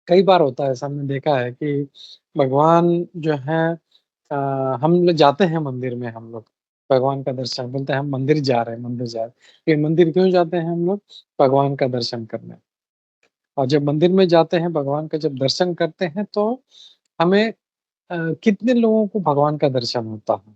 कई बार होता है, ऐसा हमने देखा है कि भगवान जो है हम लोग जाते हैं मंदिर में हम लोग, भगवान का दर्शन बोलते हैं हम मंदिर जा रहे हैं, मंदिर जा रहे हैं। ये मंदिर क्यों जाते हैं हम लोग? भगवान का दर्शन करने। और जब मंदिर में जाते हैं, भगवान का जब दर्शन करते हैं तो हमें कितने लोगों को भगवान का दर्शन होता है?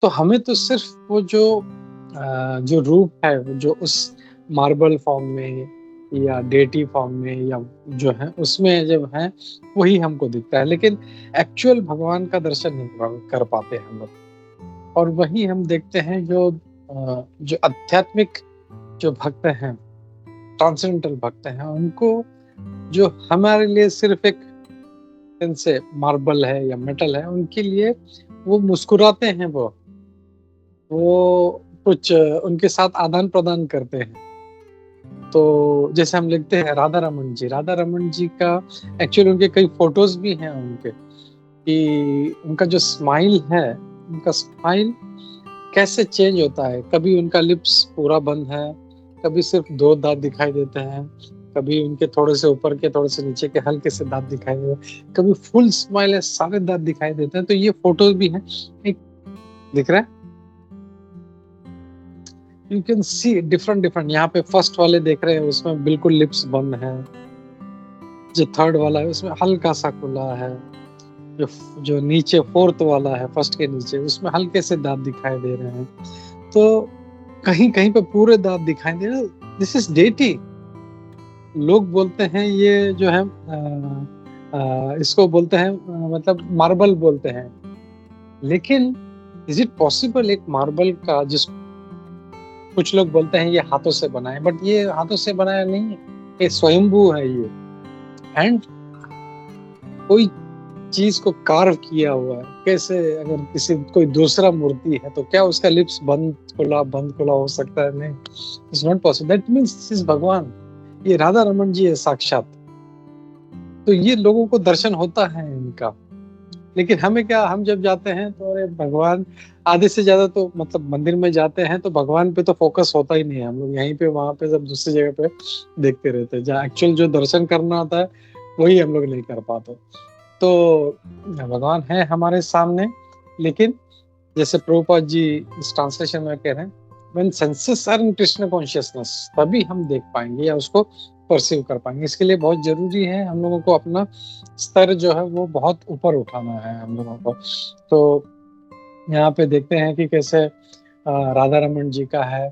तो हमें तो सिर्फ़ वो जो रूप है, वो जो उस मार्बल फॉर्म में या डेटी फॉर्म में या जो है उसमें जब है, वही हमको दिखता है। लेकिन एक्चुअल भगवान का दर्शन नहीं कर पाते हम लोग। और वही हम देखते हैं जो आध्यात्मिक जो भक्त हैं, ट्रांसेंडेंटल भक्त हैं, उनको जो हमारे लिए सिर्फ़ एक इनसे मार्बल है या मेटल है, उनके लिए वो मुस्कुराते हैं वो कुछ उनके साथ आदान-प्रदान करते हैं। तो जैसे हम लिखते हैं राधा रमन जी का एक्चुअली उनके कई फ़ोटोज़ भी हैं उनके, कि उनका जो स्माइल है, उनका स्माइल कैसे चेंज होता है। कभी उनका लिप्स पूरा बंद है, कभी सिर्फ़ 2 दाँत दिखाई देते हैं, कभी उनके थोड़े से ऊपर के, थोड़े से नीचे के हल्के से दाँत दिखाई दे रहे हैं, कभी फुल स्माइल है, सारे दाँत दिखाई देते हैं। तो ये फ़ोटोज़ भी हैं। एक दिख रहा है? You can see different different. यहाँ पे फर्स्ट वाले देख रहे हैं, उसमें बिल्कुल लिप्स बंद है। जो थर्ड वाला है उसमें हल्का सा खुला है। जो जो नीचे फोर्थ वाला है फर्स्ट के नीचे, उसमें हल्के से दांत दिखाई दे रहे हैं। तो कहीं कहीं पे पूरे दांत दिखाई दे रहे हैं। This is deity. लोग बोलते हैं ये जो है इसको बोलते हैं मतलब मार्बल बोलते हैं। लेकिन इज इट पॉसिबल एक मार्बल का, जिस कुछ लोग बोलते हैं ये हाथों से बना है, बट ये हाथों से बनाया नहीं है, ये स्वयंभू है ये। एंड कोई चीज को कार्व किया हुआ है। कैसे अगर किसी कोई दूसरा मूर्ति है तो क्या उसका लिप्स बंद खुला हो सकता है? नहीं, it's not possible. That means this is भगवान। ये राधा रमन जी है साक्षात। तो ये लोगों को दर्शन होता है इनका। लेकिन हमें क्या, हम जब जाते हैं तो अरे भगवान, आधे से ज्यादा तो मतलब मंदिर में जाते हैं तो भगवान पे तो फोकस होता ही नहीं है। हम लोग यहीं पे वहां पे सब दूसरी जगह पे देखते रहते हैं। जहाँ एक्चुअल जो दर्शन करना होता है वही हम लोग नहीं कर पाते। तो भगवान है हमारे सामने। लेकिन जैसे प्रभुपाद जी इस ट्रांसलेशन में कह रहे हैं, when senses are in Krishna consciousness, तभी हम देख पाएंगे या उसको परसीव कर पाएंगे। इसके लिए बहुत जरूरी है हम लोगों को अपना स्तर जो है वो बहुत ऊपर उठाना है हम लोगों को। तो यहाँ पे देखते हैं कि कैसे राधा रमन जी का है,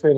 फिर